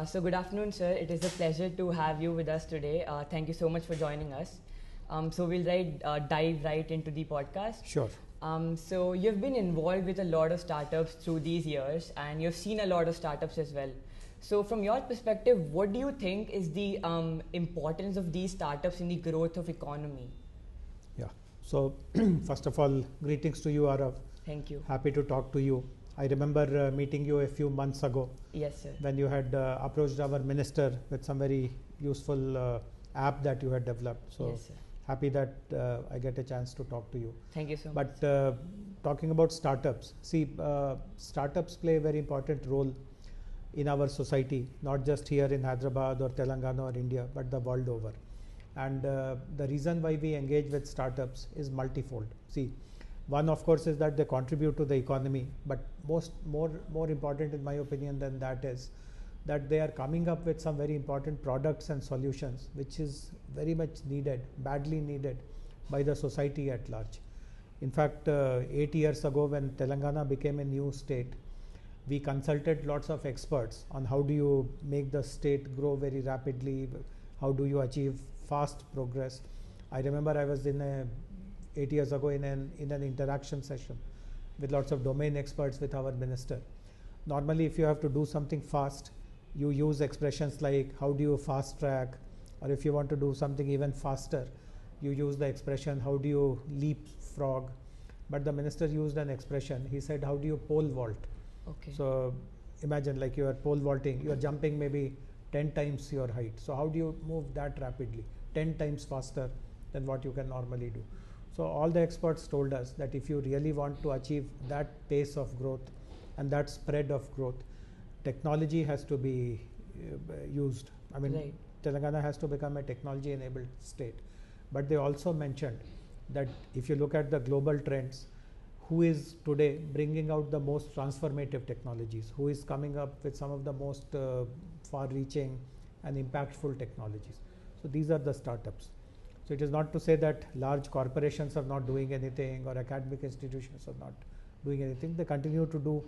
So good afternoon, sir. It is a pleasure to have you with us today. Thank you so much for joining us. So we'll dive right into the podcast. Sure. So you've been involved with a lot of startups through these years, and you've seen a lot of startups as well. So from your perspective, what do you think is the importance of these startups in the growth of economy? Yeah. So first of all, greetings to you, Aarav. Thank you. Happy to talk to you. I remember meeting you a few months ago. Yes, sir. When you had approached our minister with some very useful app that you had developed. So yes, sir. Happy that I get a chance to talk to you. Thank you so much. But talking about startups, see, startups play a very important role in our society, not just here in Hyderabad or Telangana or India, but the world over. And the reason why we engage with startups is multifold. See, one of course is that they contribute to the economy, but more important in my opinion than that is that they are coming up with some very important products and solutions which is very much needed, badly needed by the society at large. In fact, 8 years ago when Telangana became a new state, we consulted lots of experts on how do you make the state grow very rapidly, how do you achieve fast progress. I remember I was 8 years ago in an interaction session with lots of domain experts with our minister. Normally, if you have to do something fast, you use expressions like how do you fast track, or if you want to do something even faster, you use the expression how do you leapfrog. But the minister used an expression. He said, how do you pole vault? Okay. So imagine like you are pole vaulting, you are jumping maybe 10 times your height. So how do you move that rapidly, 10 times faster than what you can normally do? So all the experts told us that if you really want to achieve that pace of growth and that spread of growth, technology has to be used. I mean, right. Telangana has to become a technology enabled state. But they also mentioned that if you look at the global trends, who is today bringing out the most transformative technologies, who is coming up with some of the most far-reaching and impactful technologies. So these are the startups. So it is not to say that large corporations are not doing anything or academic institutions are not doing anything. They continue to do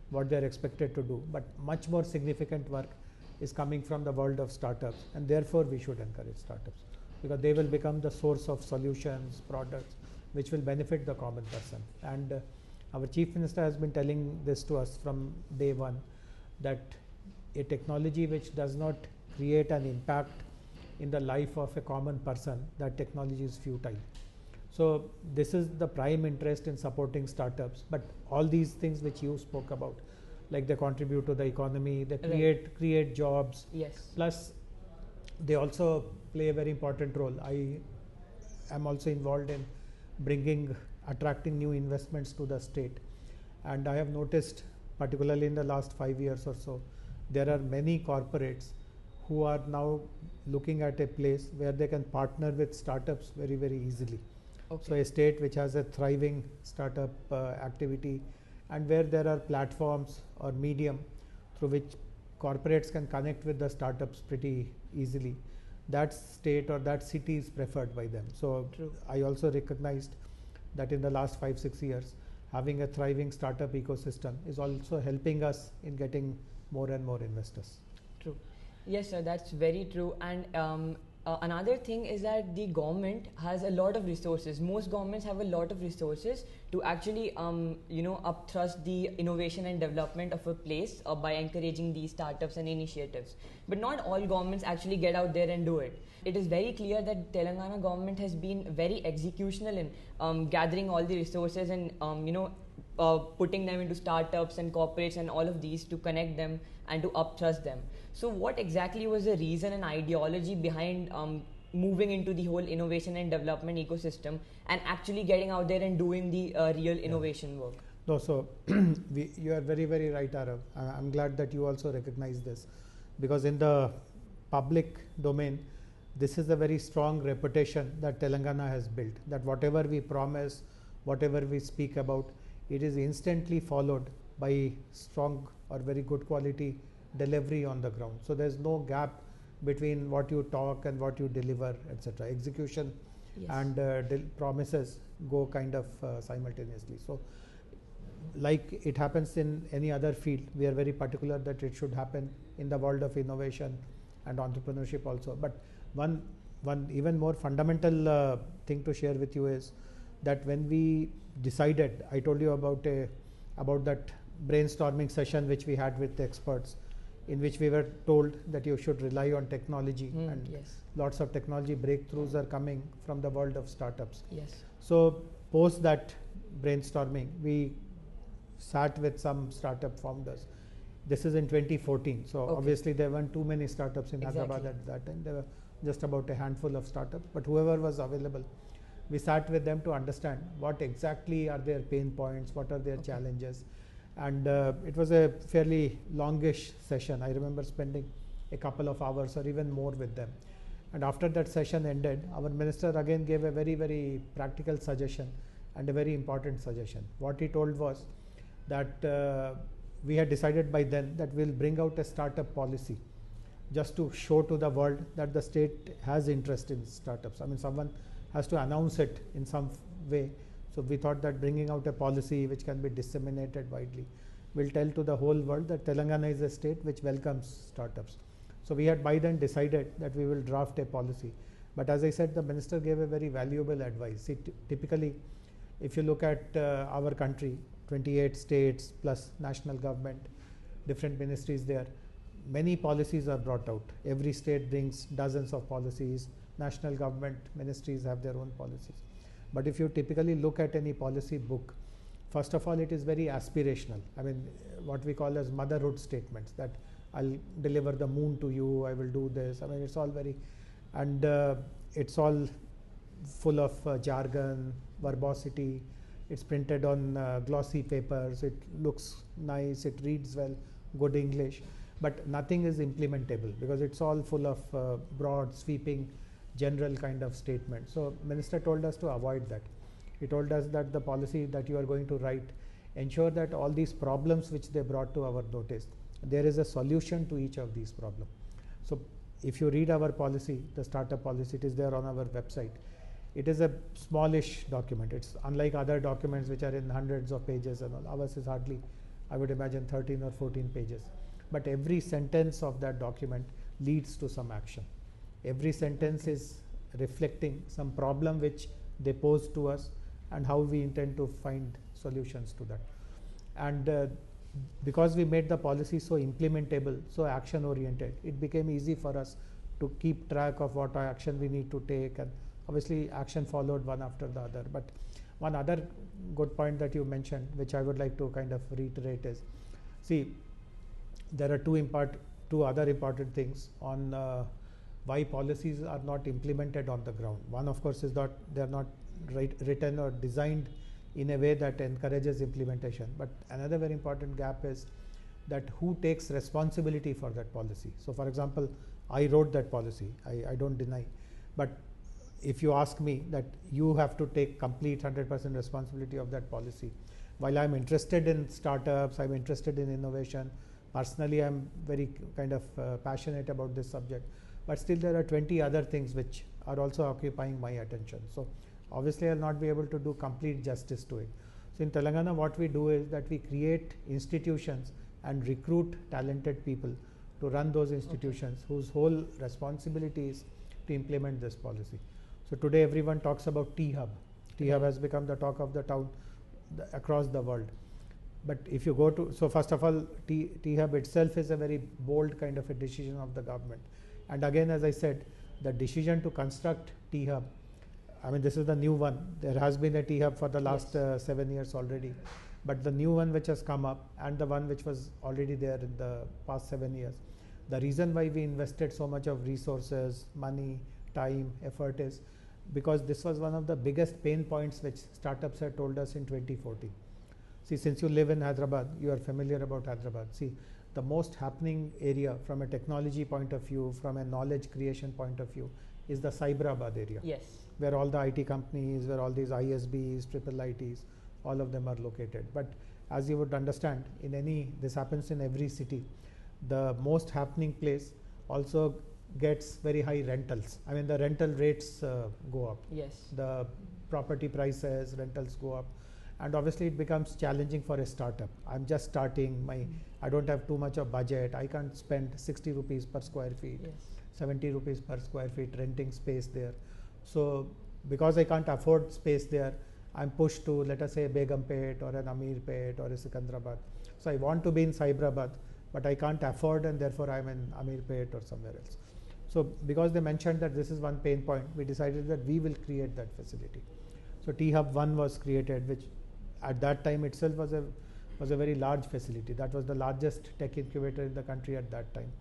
what they are expected to do, but much more significant work is coming from the world of startups, and therefore we should encourage startups because they will become the source of solutions, products, which will benefit the common person. And our Chief Minister has been telling this to us from day one, that a technology which does not create an impact in the life of a common person, that technology is futile. So this is the prime interest in supporting startups. But all these things which you spoke about, like they contribute to the economy, they create jobs. Yes. Plus, they also play a very important role. I am also involved in attracting new investments to the state. And I have noticed, particularly in the last 5 years or so, there are many corporates who are now looking at a place where they can partner with startups very, very easily. Okay. So a state which has a thriving startup activity and where there are platforms or medium through which corporates can connect with the startups pretty easily, that state or that city is preferred by them. So true. I also recognized that in the last 5-6 years, having a thriving startup ecosystem is also helping us in getting more and more investors. True. Yes, sir, that's very true. And another thing is that the government has a lot of resources. Most governments have a lot of resources to actually, upthrust the innovation and development of a place by encouraging these startups and initiatives. But not all governments actually get out there and do it. It is very clear that Telangana government has been very executional in gathering all the resources and, putting them into startups and corporates and all of these to connect them and to upthrust them. So what exactly was the reason and ideology behind moving into the whole innovation and development ecosystem and actually getting out there and doing the real innovation work? No, so you are very, very right, Aarav. I'm glad that you also recognize this, because in the public domain, this is a very strong reputation that Telangana has built, that whatever we promise, whatever we speak about, it is instantly followed by strong or very good quality delivery on the ground. So there's no gap between what you talk and what you deliver, etc. Execution and promises go kind of simultaneously. So like it happens in any other field, we are very particular that it should happen in the world of innovation and entrepreneurship also. But one even more fundamental thing to share with you is that when we decided, I told you about that brainstorming session which we had with the experts, in which we were told that you should rely on technology, and yes. lots of technology breakthroughs are coming from the world of startups. Yes. So post that brainstorming, we sat with some startup founders. This is in 2014. So obviously there weren't too many startups in Hyderabad at that time. There were just about a handful of startups, but whoever was available, we sat with them to understand what exactly are their pain points, what are their challenges. And it was a fairly longish session. I remember spending a couple of hours or even more with them. And after that session ended, our minister again gave a very, very practical suggestion and a very important suggestion. What he told was that we had decided by then that we'll bring out a startup policy just to show to the world that the state has interest in startups. I mean, someone has to announce it in some way. So we thought that bringing out a policy which can be disseminated widely will tell to the whole world that Telangana is a state which welcomes startups. So we had by then decided that we will draft a policy. But as I said, the minister gave a very valuable advice. See, typically, if you look at our country, 28 states plus national government, different ministries there, many policies are brought out. Every state brings dozens of policies. National government ministries have their own policies. But if you typically look at any policy book, first of all, it is very aspirational. I mean, what we call as motherhood statements, that I'll deliver the moon to you, I will do this. I mean, it's all very, and it's all full of jargon, verbosity. It's printed on glossy papers. It looks nice. It reads well, good English. But nothing is implementable because it's all full of broad, sweeping, general kind of statements. So minister told us to avoid that. He told us that the policy that you are going to write, ensure that all these problems which they brought to our notice, there is a solution to each of these problems. So if you read our policy, the startup policy, it is there on our website. It is a smallish document. It's unlike other documents which are in hundreds of pages and all. Ours is hardly, I would imagine, 13 or 14 pages. But every sentence of that document leads to some action. Every sentence is reflecting some problem which they pose to us and how we intend to find solutions to that. And because we made the policy so implementable, so action oriented, it became easy for us to keep track of what action we need to take, and obviously action followed one after the other. But one other good point that you mentioned, which I would like to kind of reiterate, is, see, there are two other important things on why policies are not implemented on the ground. One, of course, is that they are not written or designed in a way that encourages implementation. But another very important gap is that who takes responsibility for that policy. So for example, I wrote that policy, I don't deny, but if you ask me that you have to take complete 100% responsibility of that policy, while I'm interested in startups, I'm interested in innovation, personally I'm very kind of passionate about this subject, but still there are 20 other things which are also occupying my attention. So obviously I'll not be able to do complete justice to it. So in Telangana, what we do is that we create institutions and recruit talented people to run those institutions whose whole responsibility is to implement this policy. So today everyone talks about T-Hub. T-Hub has become the talk of the town across the world. But if you go to, so first of all, T-Hub itself is a very bold kind of a decision of the government. And again, as I said, the decision to construct T-Hub, I mean, this is the new one. There has been a T-Hub for the last 7 years already. But the new one which has come up and the one which was already there in the past 7 years, the reason why we invested so much of resources, money, time, effort is because this was one of the biggest pain points which startups had told us in 2014. See, since you live in Hyderabad, you are familiar about Hyderabad. See, the most happening area from a technology point of view, from a knowledge creation point of view, is the Cyberabad area. Yes. Where all the IT companies, where all these ISBs, triple ITs, all of them are located. But as you would understand, this happens in every city. The most happening place also gets very high rentals. I mean, the rental rates go up. Yes. The property prices, rentals go up. And obviously it becomes challenging for a startup. I'm just starting, I don't have too much of budget, I can't spend 60 rupees per square feet, 70 rupees per square feet renting space there. So because I can't afford space there, I'm pushed to, let us say, Begumpet or an Ameerpet or a Sikandrabad. So I want to be in Cyberabad, but I can't afford, and therefore I'm in Ameerpet or somewhere else. So because they mentioned that this is one pain point, we decided that we will create that facility. So T-Hub 1 was created, which at that time itself was a very large facility. That was the largest tech incubator in the country at that time.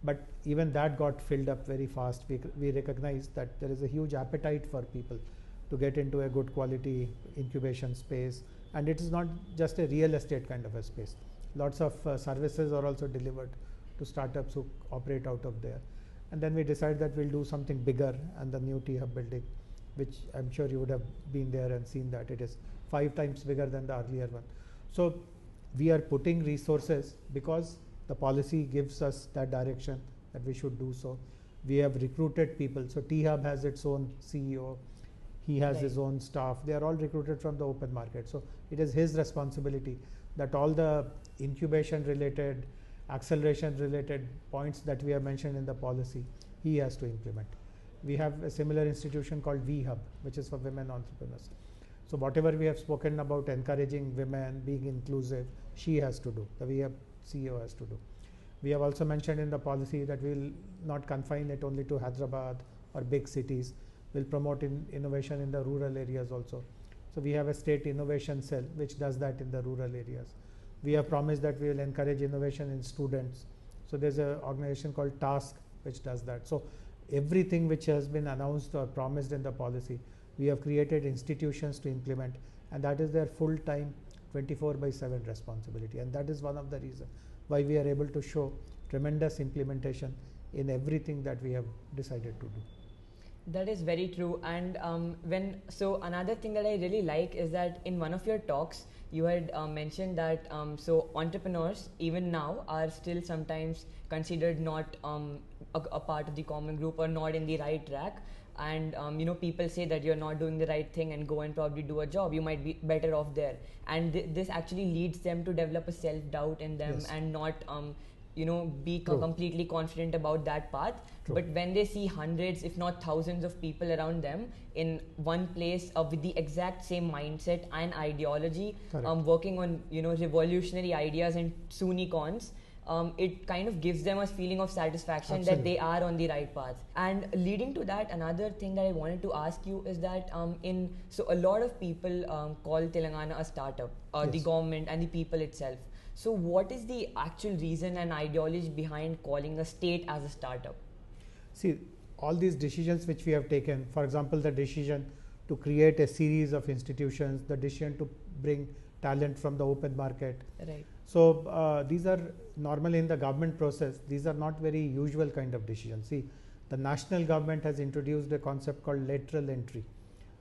But even that got filled up very fast. We recognized that there is a huge appetite for people to get into a good quality incubation space, and it is not just a real estate kind of a space. Lots of services are also delivered to startups who operate out of there. And then we decided that we'll do something bigger, and the new T-Hub building, which I'm sure you would have been there and seen that it is 5 times bigger than the earlier one. So we are putting resources because the policy gives us that direction that we should do so. We have recruited people. So T-Hub has its own CEO. He has his own staff. They are all recruited from the open market. So it is his responsibility that all the incubation related, acceleration related points that we have mentioned in the policy, he has to implement. We have a similar institution called V-Hub, which is for women entrepreneurs. So whatever we have spoken about encouraging women, being inclusive, she has to do. The V-Hub CEO has to do. We have also mentioned in the policy that we will not confine it only to Hyderabad or big cities. We'll promote innovation in the rural areas also. So we have a state innovation cell which does that in the rural areas. We have promised that we will encourage innovation in students. So there's an organization called TASK which does that. So everything which has been announced or promised in the policy, we have created institutions to implement, and that is their full-time 24/7 responsibility. And that is one of the reasons why we are able to show tremendous implementation in everything that we have decided to do. That is very true. And so another thing that I really like is that in one of your talks, you had mentioned that so entrepreneurs even now are still sometimes considered not a part of the common group or not in the right track. And people say that you're not doing the right thing and go and probably do a job. You might be better off there. And this actually leads them to develop a self-doubt in them and not be completely confident about that path. True. But when they see hundreds, if not thousands of people around them in one place with the exact same mindset and ideology, working on revolutionary ideas and SUNY-cons, it kind of gives them a feeling of satisfaction that they are on the right path. And leading to that, another thing that I wanted to ask you is that so a lot of people call Telangana a startup, the government and the people itself. So what is the actual reason and ideology behind calling a state as a startup? See, all these decisions which we have taken, for example, the decision to create a series of institutions, the decision to bring talent from the open market. Right. So these are normally in the government process, these are not very usual kind of decisions. See, the national government has introduced a concept called lateral entry.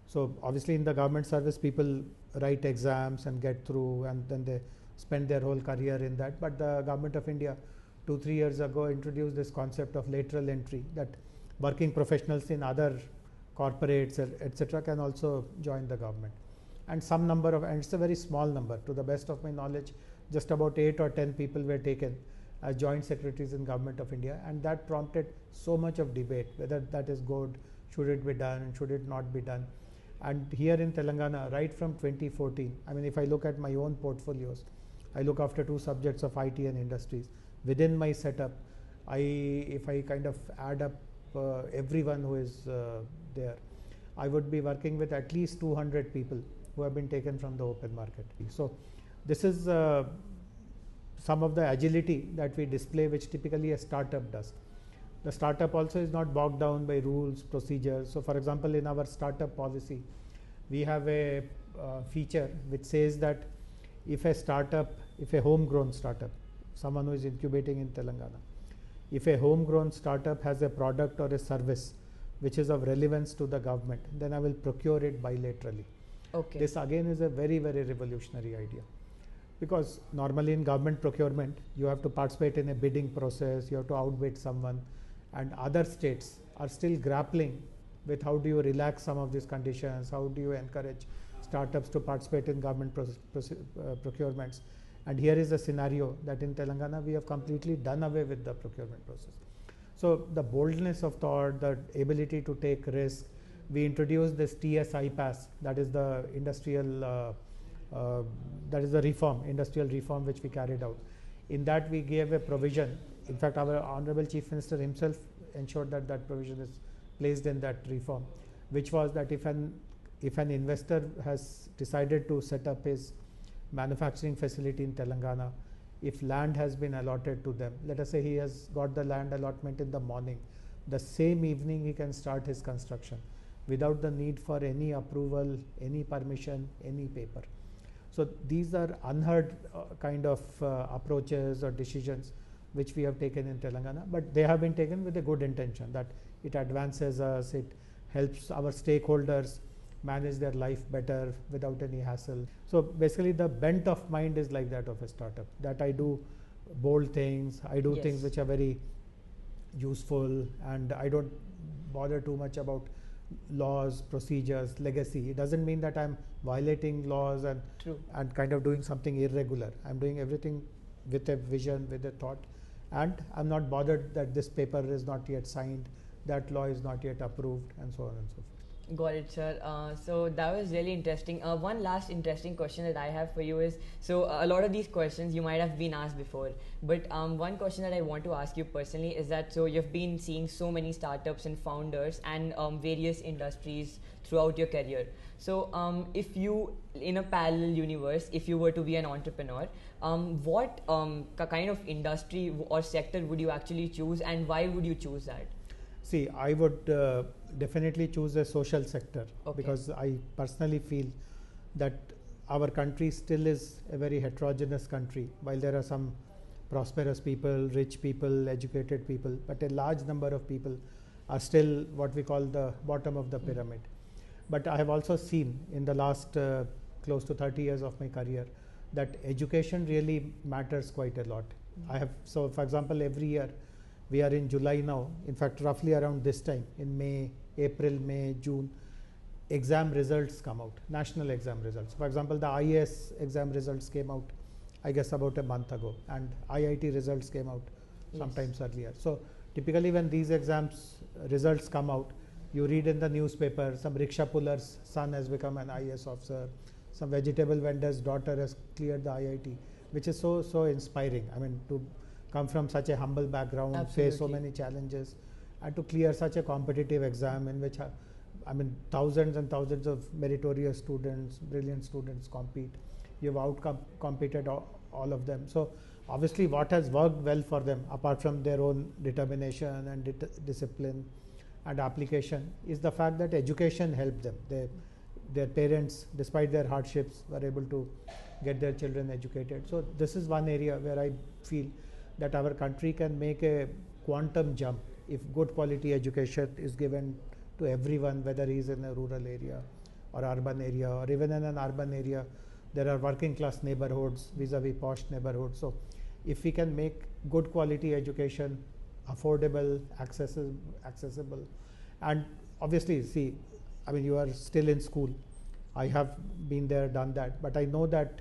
So obviously in the government service, people write exams and get through, and then they spend their whole career in that. But the government of India 2-3 years ago introduced this concept of lateral entry, that working professionals in other corporates, etc., can also join the government. And some number of, and it's a very small number, to the best of my knowledge, just about 8 or 10 people were taken as joint secretaries in Government of India, and that prompted so much of debate whether that is good, should it be done, should it not be done. And here in Telangana, right from 2014, I mean, if I look at my own portfolios, I look after 2 subjects of IT and industries. Within my setup, if I kind of add up everyone who is there, I would be working with at least 200 people who have been taken from the open market. So this is some of the agility that we display, which typically a startup does. The startup also is not bogged down by rules, procedures. So for example, in our startup policy, we have a feature which says that if a homegrown startup, someone who is incubating in Telangana, if a homegrown startup has a product or a service which is of relevance to the government, then I will procure it bilaterally. Okay. This again is a very, very revolutionary idea, because normally in government procurement, you have to participate in a bidding process, you have to outbid someone, and other states are still grappling with how do you relax some of these conditions, how do you encourage startups to participate in government procurements. And here is the scenario that in Telangana we have completely done away with the procurement process. So the boldness of thought, the ability to take risk, we introduced this TSI pass, that is the industrial, that is the reform, industrial reform which we carried out. In that we gave a provision. In fact, our Honorable Chief Minister himself ensured that that provision is placed in that reform, which was that if an investor has decided to set up his manufacturing facility in Telangana, if land has been allotted to them, let us say he has got the land allotment in the morning, the same evening he can start his construction without the need for any approval, any permission, any paper. So these are unheard kind of approaches or decisions which we have taken in Telangana, but they have been taken with a good intention, that it advances us, it helps our stakeholders manage their life better without any hassle. So basically the bent of mind is like that of a startup, that I do bold things, I do things which are very useful, and I don't bother too much about laws, procedures, legacy. It doesn't mean that I'm violating laws and kind of doing something irregular. I'm doing everything with a vision, with a thought, and I'm not bothered that this paper is not yet signed, that law is not yet approved, and so on and so forth. Got it, sir. So that was really interesting. One last interesting question that I have for you is, so a lot of these questions you might have been asked before, but one question that I want to ask you personally is that, so you've been seeing so many startups and founders and various industries throughout your career. So if you, in a parallel universe, if you were to be an entrepreneur, what kind of industry or sector would you actually choose, and why would you choose that? See, I would definitely choose a social sector, because I personally feel that our country still is a very heterogeneous country. While there are some prosperous people, rich people, educated people, but a large number of people are still what we call the bottom of the pyramid. But I have also seen in the last close to 30 years of my career that education really matters quite a lot. So for example, every year, we are in July now, in fact roughly around this time, in April, May, June, exam results come out, national exam results. For example, the IAS exam results came out, I guess about a month ago, and IIT results came out sometimes earlier. So typically when these exams results come out, you read in the newspaper, some rickshaw puller's son has become an IAS officer, some vegetable vendor's daughter has cleared the IIT, which is so inspiring. I mean, to come from such a humble background, face so many challenges, and to clear such a competitive exam in which, I mean, thousands and thousands of meritorious students, brilliant students compete. You've out-competed all of them. So obviously what has worked well for them, apart from their own determination and discipline and application, is the fact that education helped them. Their parents, despite their hardships, were able to get their children educated. So this is one area where I feel that our country can make a quantum jump if good quality education is given to everyone, whether he is in a rural area or urban area, or even in an urban area. There are working class neighborhoods vis-a-vis posh neighborhoods. So if we can make good quality education affordable, accessible, and obviously, see, I mean, you are still in school. I have been there, done that, but I know that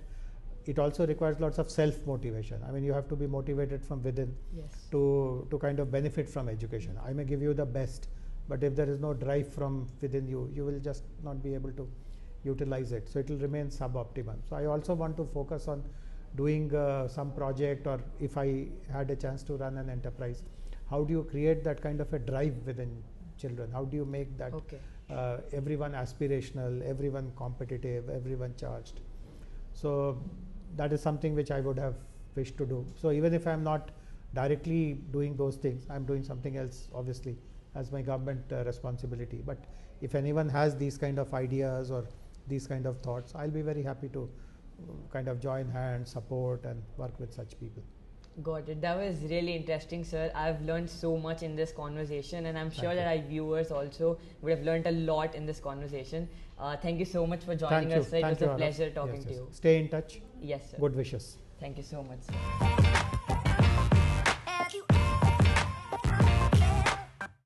it also requires lots of self-motivation. I mean, you have to be motivated from within to kind of benefit from education. I may give you the best, but if there is no drive from within you, you will just not be able to utilize it. So it will remain suboptimal. So I also want to focus on doing some project, or if I had a chance to run an enterprise, how do you create that kind of a drive within children? How do you make that everyone aspirational, everyone competitive, everyone charged? So that is something which I would have wished to do. So even if I am not directly doing those things, I am doing something else, obviously, as my government responsibility. But if anyone has these kind of ideas or these kind of thoughts, I'll be very happy to kind of join hands, support, and work with such people. Got it. That was really interesting, sir. I've learned so much in this conversation, and I'm sure that our viewers also would have learned a lot in this conversation. Thank you so much for joining us, sir. It was a pleasure talking to you. Stay in touch. Yes, sir. Good wishes. Thank you so much, sir.